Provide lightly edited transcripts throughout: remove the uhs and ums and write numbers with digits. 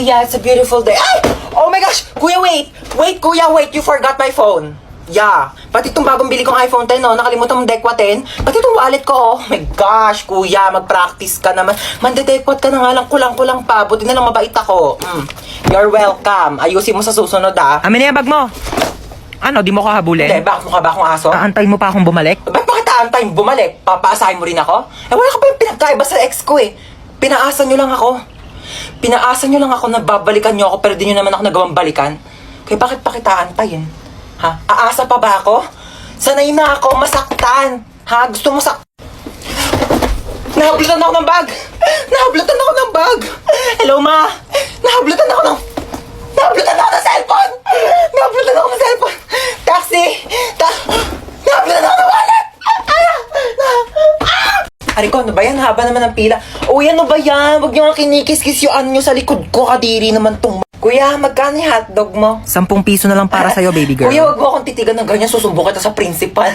Yeah, it's a beautiful day. Ay! Oh my gosh! Kuya, wait! Wait, kuya, wait! You forgot my phone. Yeah. Pati itong bagong bili kong iPhone 10, no? Nakalimutan mong Dekwa 10. Pati itong wallet ko, oh. My gosh, kuya, mag-practice ka naman. Mandedekwat ka na nga lang, kulang-kulang pa. Buti na lang mabait ako. You're welcome. Ayusin mo sa susunod, ah. Amin na yung bag mo. Ano, di mo ko habulin? Hindi, bakit mukha ba akong aso? Aantayin mo pa akong bumalik? Ba't bakit aantayin bumalik? Papaasahin mo rin ako? Eh, wala ka pa yung pinagkaiba sa ex ko, eh. Pinaasa nyo lang ako. Pinaasa nyo lang ako na babalikan nyo ako pero di nyo naman ako nagawang balikan. Kaya bakit pa kita antayin? Ha? Aasa pa ba ako? Sanay na ako masaktan. Ha? Gusto mo Nahablutan ako ng bag! Nahablutan ako ng bag! Hello, ma! Nahablutan ako ng cellphone! Nahablutan ako ng cellphone! Taxi! Nahablutan ako ng wallet! Ariko, ano ba yan? Haba naman ang pila. Uy, ano ba yan? Huwag nyo nga kinikis-kis yung ano nyo sa likod ko. Kadiri naman tong... Kuya, magkano yung hotdog mo? 10 piso na lang para sa'yo, baby girl. Kuya, wag mo akong titigan ng ganyan. Susumbong kita sa principal.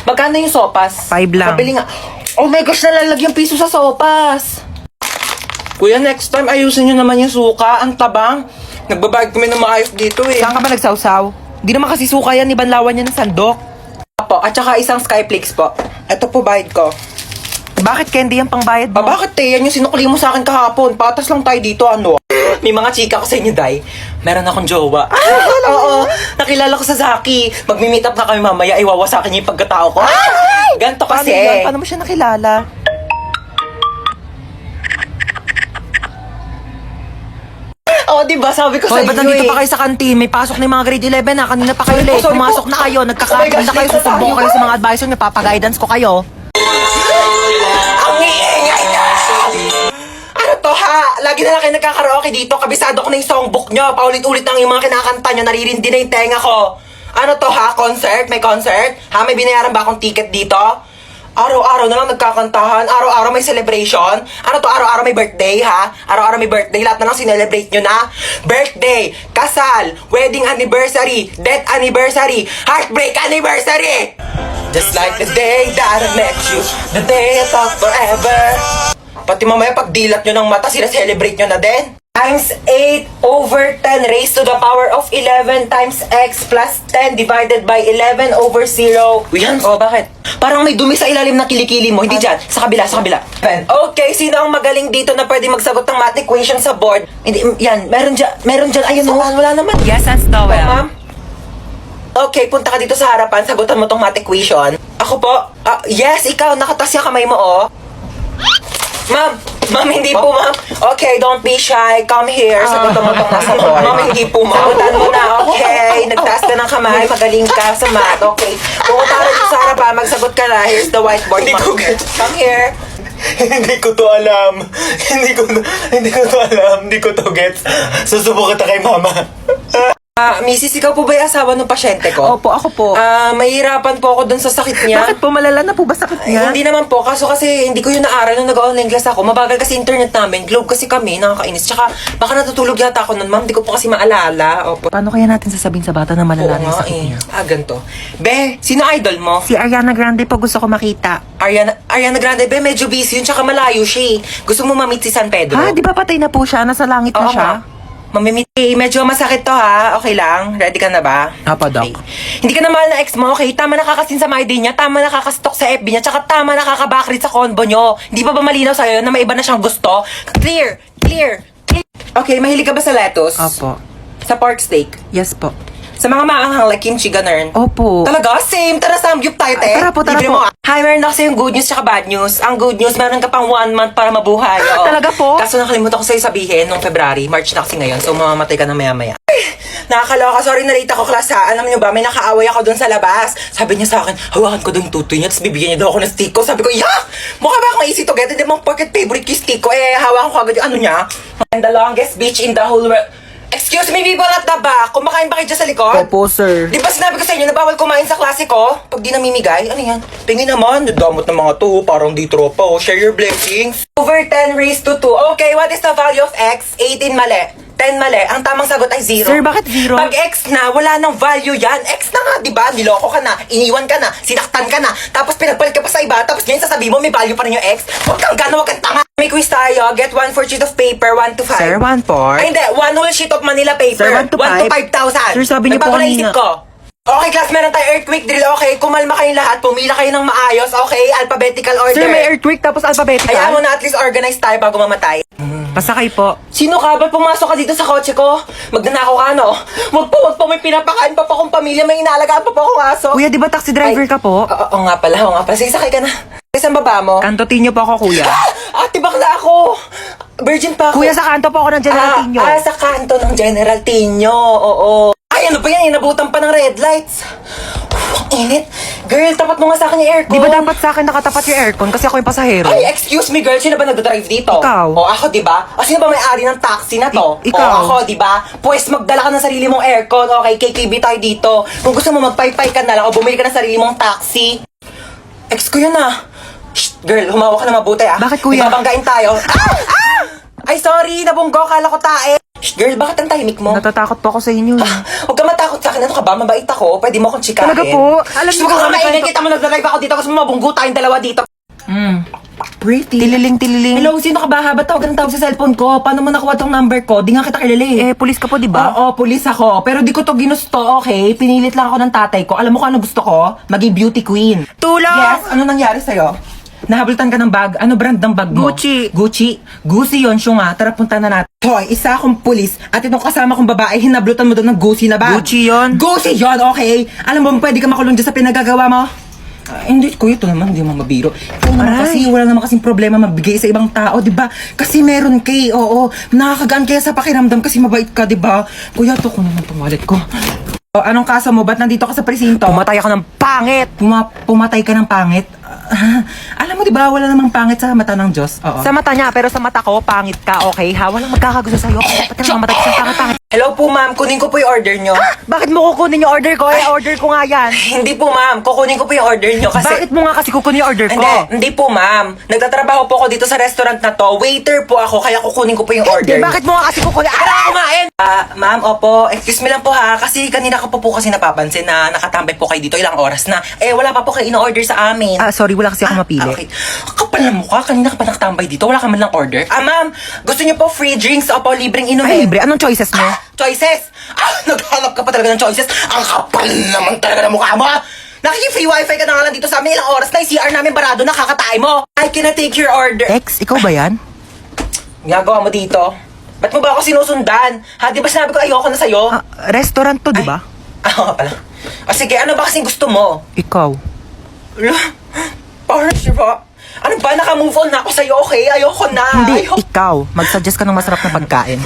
Magkano yung sopas? 5 lang. Pabili nga. Oh my gosh, nalalagyan piso sa sopas. Kuya, next time ayusin nyo naman yung suka. Ang tabang. Nagbabayad kami ng maayos dito eh. Saan ka ba nagsawsaw? Di naman kasi suka yan, ibanlawan yan ng sandok. Po, at saka isang Skyflix po. Ito po bayad ko. Bakit candy yung pangbayad mo? Bakit yan yung sinukli mo sa akin kahapon? Patas lang tayo dito, ano? May mga chika ko sa inyo, Day. Meron akong jowa. Oo, nakilala ko sa Zaki. Magmi-meet up na kami mamaya, iwawasakin niya yung pagkatao ko. Ganto Paano kasi. yan? Paano mo siya nakilala? Oo, diba? Sabi ko sa Hoy, inyo ba't nandito pa kayo sa kantin? May pasok na yung mga grade 11 na. Kanina pa kayo late. Sorry po. Pumasok na kayo. Nagkakaroon Oh my gosh, na kayo. late na Susumbong tayo. kayo sa mga advisor niyo. Papaguidance ko kayo. Ang iingay na! Ano to ha? Lagi na lang kayo nagkakaraoke dito. Kabisado ko na yung songbook nyo. Paulit-ulit lang yung mga kinakanta nyo. Naririndi na yung tenga ko. Ano to ha? Concert? May concert? Ha? May binayaran ba akong ticket dito? Araw-araw na lang nagkakantahan. Araw-araw may celebration. Ano to? Araw-araw may birthday, ha? Araw-araw may birthday. Lahat na lang sinelebrate nyo na. Birthday, kasal, wedding anniversary, death anniversary, heartbreak anniversary! Just like the day that I met you, the day I thought forever. Pati mamaya pag dilat nyo ng mata, sila-celebrate nyo na din. Times 8 over 10 raised to the power of 11 times x plus 10 divided by 11 over 0. Yan, oh, bakit? Parang may dumi sa ilalim ng kilikili mo. Hindi dyan. Sa kabila, sa kabila. Okay, sino ang magaling dito na pwede magsagot ng math equation sa board? Hindi, yan. Meron dyan. Ayun, oh. Wala naman. Yes, as Oh, Noel. ma'am? Okay, punta ka dito sa harapan. Sagutan mo tong math equation. Ako po? Yes, ikaw. Nakatas yung kamay mo, oh. Ma'am, hindi po, ma'am. Okay, don't be shy. Come here. Sagutan mo tong nasa board. Ma'am, hindi po, ma'am. Sagutan mo na, okay. Nagtaas ka ng kamay. Magaling ka sa math, okay. Pumunta ka dito sa harapan. Magsagot ka na. Here's the whiteboard, ma'am. Come here. Hindi ko to alam. Hindi ko to gets. Susubok kita kay mama. Mrs., ikaw po ba yung asawa ng pasyente ko? Opo, ako po. Mahirapan po ako dun sa sakit niya. Bakit po malala na po ba sakit niya? Hindi naman po, kaso kasi hindi ko yun naaral nung nag-online class ako. Mabagal kasi internet namin, globe kasi kami, nakakainis. Tsaka baka natutulog yata ako nun, ma'am, hindi ko po kasi maalala. Opo. Paano kaya natin sasabihin sa bata na malala na yung sakit niya? Ganito. Be, sino idol mo? Si Ariana Grande po gusto ko makita. Ariana Grande, be, medyo busy yun, tsaka malayo siya eh. Gusto mo ma-meet si San Pedro? Ha? Di ba patay na po siya? Nasa langit na Oo, siya? Mamimit. Medyo masakit to ha. Okay lang? Ready ka na ba? Apo, Doc. Okay. Hindi ka na mahal na ex mo, okay? Tama nakakasin sa my day niya, tama nakakastok sa FB niya, tsaka tama nakakabakrit sa combo nyo. Hindi pa ba malinaw sa'yo na may iba na siyang gusto? Clear! Okay, mahilig ka ba sa lettuce? Opo. Sa pork steak? Yes po. Sa mga maanghang like kimchi, ganun? Opo. Talaga? Same! Tara, samgyup tayo, te! Tara po. Libre mo. Hi, meron na kasi yung good news tsaka bad news. Ang good news, meron ka pang 1 month para mabuhay. Oo. Talaga po? Kaso nakalimutan ko sa'yo sabihin nung February, March na kasi ngayon, so mamamatay ka na maya-maya. Nakakaloka, sorry na late ako class ha. Alam niyo ba, may nakaaway ako dun sa labas. Sabi niya sa akin, hawakan ko daw yung tutoy niya, tapos bibigyan niya daw ako ng stick ko. Sabi ko, yak! Mukha ba akong easy to get? Hindi mo porket favorite ko yung stick ko. Hawakan ko agad yung ano niya. And the longest beach in the whole world. Excuse me, people at the back. Kumakain ba kayo dyan sa likod? Opo, sir. Di ba sinabi ko sa inyo na bawal kumain sa klase ko? Pag di namimigay, ano yan? Tingin naman, damot ng mga to, parang di tropa. Share your blessings. Over 10 raised to 2. Okay, what is the value of x? 18 mali. 10 mali. Ang tamang sagot ay 0. Sir, bakit 0? Pag X na, wala nang value yan. X na nga, di ba? Niloko ka na, iniwan ka na, sinaktan ka na, tapos pinagpalit ka pa sa iba, tapos ngayon sasabihin mo may value pa rin yung X. Huwag kang gana, huwag kang tanga. May quiz tayo. Get 1 4 sheet of paper, 1 to 5. Sir, 1-4. Ay, hindi. 1 whole sheet of Manila paper. Sir, 1 to 1 to 5,000. 5,000. Sir, sabi niyo po Nagbago na isip kanina. ko. Okay, class, meron tayo earthquake drill. Okay, kumalma kayong lahat. Pumila kayo ng maayos. Okay, alphabetical order. Sir, may earthquake tapos alphabetical. Hayaan mo na at least organize tayo bago mamatay. Pasakay po. Sino ka? Ba't pumasok ka dito sa kotse ko? Magnanakaw ka, no? Wag po. May pinapakain pa po akong pamilya. May inaalagaan pa po akong aso. Kuya, di ba taxi driver ka po? Oo nga pala. Sige, sakay ka na. Saan baba mo? Kanto Tinyo po ako, kuya. Ate, bakla ako. Virgin pa ako. Kuya, sa kanto po ako ng General Tinyo. Sa kanto ng General Tinyo. Oo. Ay, ano ba yan? Inabutan pa ng red lights. Ang init. Girl, tapat mo nga sa akin yung aircon. Di ba dapat sa akin nakatapat yung aircon kasi ako yung pasahero? Ay, excuse me, girl. Sino ba nagdadrive dito? Ikaw. O, ako, di ba? O, sino ba may-ari ng taxi na to? Ikaw. O, ako, di ba? Pues, magdala ka ng sarili mong aircon. Okay, KKB tayo dito. Kung gusto mo, magpaypay ka na lang o bumili ka ng sarili mong taxi. Ex ko yun, ah. Shh, girl, humawa ka na mabuti, ah. Bakit, kuya? Ibabanggain tayo. Ay, sorry. Nabunggo. Kala ko tae. Shh, girl, bakit ang tahimik mo? Natatakot po ako sa inyo. Huwag ka matakot sa akin. Ano ka ba? Mabait ako. Pwede mo akong chikahin. Talaga po? Alam Shh, niyo huwag po ka kami maingay. Kita mo nagdadrive ako dito. Gusto mo mabunggo tayong dalawa dito. Pretty. Tililing. Hello, sino ka ba? Ba't tawag ng tawag sa cellphone ko? Paano mo nakuha tong number ko? Di nga kita kilala eh. Pulis ka po, di ba? Oo, pulis ako. Pero di ko to ginusto, okay? Pinilit lang ako ng tatay ko. Alam mo kung ano gusto ko? Maging beauty queen. Tulong! Yes, ano nangyari sa'yo? Nahabultan ka ng bag. Ano brand ng bag mo? Gucci. Gucci yun, siya nga. Tara, punta na natin. Hoy, isa akong pulis at itong kasama kong babae, hinablutan mo doon ng Gucci na bag. Gucci yun? Gucci yun, okay? Alam mo, pwede ka makulong dyan sa pinagagawa mo? Hindi, kuya, ito naman, hindi mo mabiro. Ito naman Aray. kasi, wala naman kasing problema mabigay sa ibang tao, di ba? Kasi meron kay, oo, nakakagaan kaya sa pakiramdam kasi mabait ka, di ba? Kuya, ito ko naman itong wallet ko. O, anong kaso mo? Ba't nandito ka sa presinto? Pumatay ako ng pangit! Pumatay ka ng pangit? Alam mo, di ba, wala namang pangit sa mata ng Diyos. Oo. Sa mata niya, pero sa mata ko, pangit ka, okay? Ha? Walang magkakagusto sa'yo. Dapat ka mamatay ka sa pangit. Hello po, ma'am. Kunin ko po yung order nyo. Bakit mo kukunin yung order ko? Order ko nga yan. Hindi po, ma'am. Kukunin ko po yung order nyo kasi... Bakit mo nga kasi kukunin yung order ko? Hindi po, ma'am. Nagtatrabaho po ako dito sa restaurant na to. Waiter po ako, kaya kukunin ko po yung order. Bakit mo nga kasi kukunin? Kumain! Ma'am, opo. Excuse me lang po ha. Kasi kanina ko po kasi napapansin na nakatambay po kayo dito ilang oras na. Wala pa po kayo in-order sa amin. Sorry, wala kasi ako mapili. Okay. Kapal na mukha. Kanina ka pa nakatambay dito. Wala ka man lang order. Ma'am. Gusto niyo po free drinks o po libreng inumin? Ay, libre. Anong choices mo? Choices! Naghanap ka pa talaga ng choices. Ang kapal naman talaga ng mukha mo. Nakiki-free wifi ka na nga lang dito sa amin. Ilang oras na yung CR namin barado na kakatay mo. I cannot take your order. Ex, ikaw ba yan? Ginagawa mo dito? Ba't mo ba ako sinusundan? Ha, di ba sinabi ko ayoko na sa'yo? Restaurant to, di ba? Oo pala. Sige, ano ba kasing gusto mo? Ikaw. Parang ba? Ano ba? Naka-move on na ako sa'yo, okay? Ayoko na. Hindi, ikaw. Mag-suggest ka ng masarap na pagkain.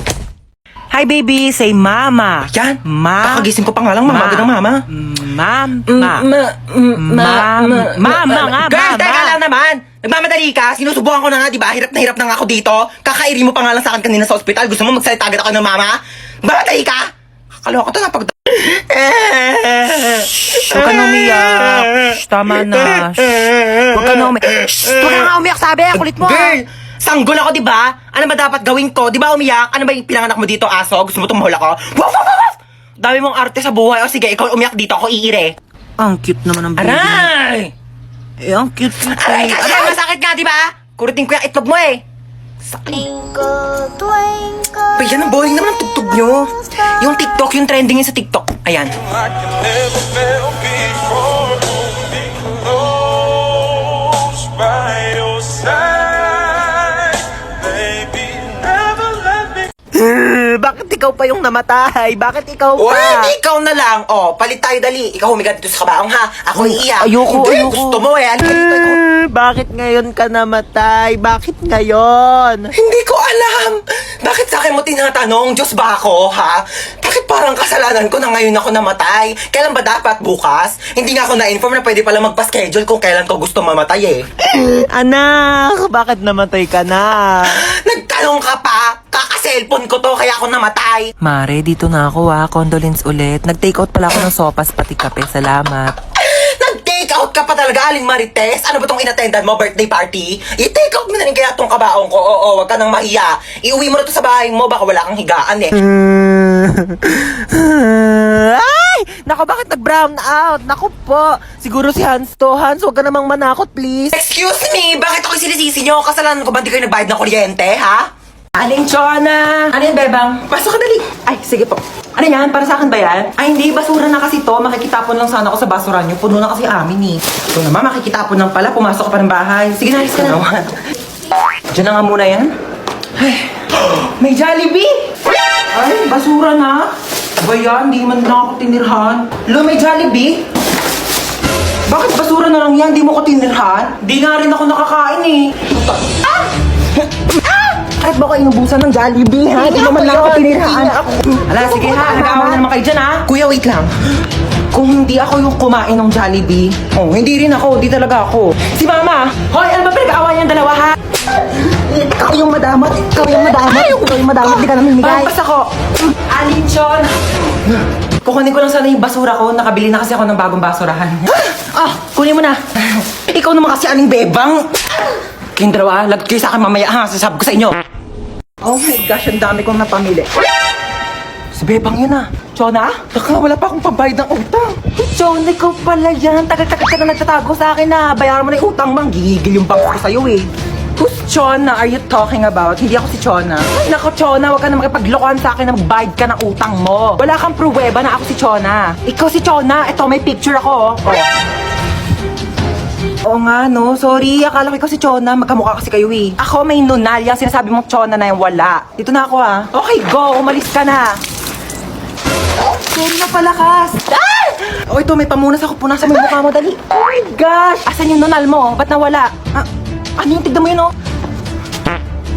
Hi, baby. Say mama. Yan. Kakagising ko pa nga lang, mama. Agad ng mama. Mama nga, Girl, mama. teka lang naman. Nagmamadali ka. Sinusubukan ko na nga, di ba? Hirap na nga ako dito. Kakairi mo pa nga lang sa akin kanina sa ospital. Gusto mo magsalita agad ako ng mama? Nagmamadali ka? Kakaloka to na pag... Huwag ka na umiyak. Shh, tama na. Huwag ka na umiyak. Huwag ka na umiyak, sabi. Kulit mo. Girl, sanggol ako, di ba? Ano ba dapat gawin ko? Di ba umiyak? Ano ba yung pinanganak mo dito, aso? Gusto mo tumahol ako? Woof, woof, woof! Dami mong arte sa buhay. O sige, ikaw umiyak dito. Ako iire. Ang cute naman ng baby. Aray! Ang cute. Aray, kasi masakit nga, di ba? Kuritin ko yung itlog mo eh. Twinkle, twinkle. Ba, yan ang boring naman ang tugtog nyo. Yung TikTok, yung trending yun sa TikTok. Ayan. I can never feel before. Be close by your side, baby. Never let me. Bakit ikaw pa yung namatay? Bakit ikaw O, pa? ikaw na lang. O, palit tayo dali. Ikaw humiga dito sa kabaong ha. Ako iiyak. Ayoko, Hindi, ayoko. gusto mo eh. Halika dito, ikaw. Bakit ngayon ka namatay? Bakit ngayon? Hindi ko alam. Bakit sa akin mo tinatanong? Diyos ba ako, ha? Bakit parang kasalanan ko na ngayon ako namatay? Kailan ba dapat? Bukas? Hindi nga ako na-inform na pwede pala magpa-schedule kung kailan ko gusto mamatay eh. Anak, bakit namatay ka na? Nagtanong ka pa? Kaka-cellphone ko to kaya ako namatay. Mare, dito na ako ha. Condolence ulit. Nag-take out pala ako ng sopas pati kape. Salamat. Nag-take out ka ka pa talaga, Aling Marites? Ano ba tong inattendan mo, birthday party? I-take out mo na rin kaya tong kabaong ko. Oo, wag ka nang mahiya. Iuwi mo na to sa bahay mo, baka wala kang higaan eh. Ay! Nako, bakit nag-brown out? Naku po. Siguro si Hans to. Hans, huwag ka namang manakot, please. Excuse me, bakit ako sinisisi nyo? Kasalanan ko ba di kayo nagbayad ng kuryente, ha? Aling Chona! Ano yan, Bebang? Pasok ka dali. Ay, sige po. Ano yan? Para sa akin ba yan? Ay, hindi. Basura na kasi to. Makikitapon lang sana ako sa basura nyo. Puno na kasi amin eh. Ito naman, makikitapon lang pala. Pumasok ka pa ng bahay. Sige na, alis ka na. Diyan na nga muna yan. Ay, may Jollibee! Ay, basura na. Ba yan? Hindi man na ako tinirhan. Lo, may Jollibee? Bakit basura na lang yan? Di mo ko tinirhan? Di nga rin ako nakakain eh. Ah! Bakit ba ko inubusan ng Jollibee, ha? Di naman lang ako tinirhaan. Ala, sige ha. Nag-aawa na naman kayo dyan ha. Kuya, wait lang. Kung hindi ako yung kumain ng Jollibee, hindi rin ako. Di talaga ako. Si Mama! Hoy, ano ba pinag-aawa niyang dalawa ha? Ikaw yung madamot. Ikaw yung madamot. Ikaw yung madamot. Di ka namimigay. Pampas ako. Alinchon! Kukunin ko lang sana yung basura ko. Nakabili na kasi ako ng bagong basurahan. Kunin mo na. Ikaw naman kasi aling bebang. Kayong dalawa, lagot kayo sa akin mamaya ha. Sasabi ko sa inyo. Oh my gosh, ang dami kong napamili. Si Bebang yun ah. Chona? Baka wala pa akong pambayad ng utang. John, ikaw pala yan. Tagal-tagal ka na nagtatago sa akin na bayaran mo na yung utang mang. Gigigil yung bangko ko sa'yo eh. Who's Chona are you talking about? Hindi ako si Chona. Ay, nako, Chona, huwag ka na makipaglokohan sa akin na magbayad ka ng utang mo. Wala kang pruweba na ako si Chona. Ikaw si Chona. Ito, may picture ako. Oh. Oo nga, no? Sorry, akala ko ikaw si Chona. Magkamukha kasi kayo eh. Ako may nunal. Yung sinasabi mong Chona na yung wala. Dito na ako ah. Okay, go. Umalis ka na. Sorry na palakas. Ah! Oh, ito, may pamunas ako. Punasan mo yung mukha mo, dali. Oh my gosh! Asan yung nunal mo? Ba't nawala? Ano yung tignan mo yun, oh?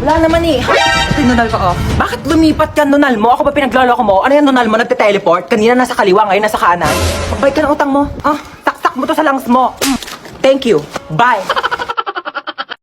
Wala naman eh. Ito yung nunal ko, oh. Bakit lumipat yan nunal mo? Ako ba pinagloloko mo? Ano yung nunal mo? Nagte-teleport? Kanina nasa kaliwa, ngayon nasa kanan. Magbayad ka ng utang mo. Ah, taktak mo to sa lungs mo. Thank you. Bye.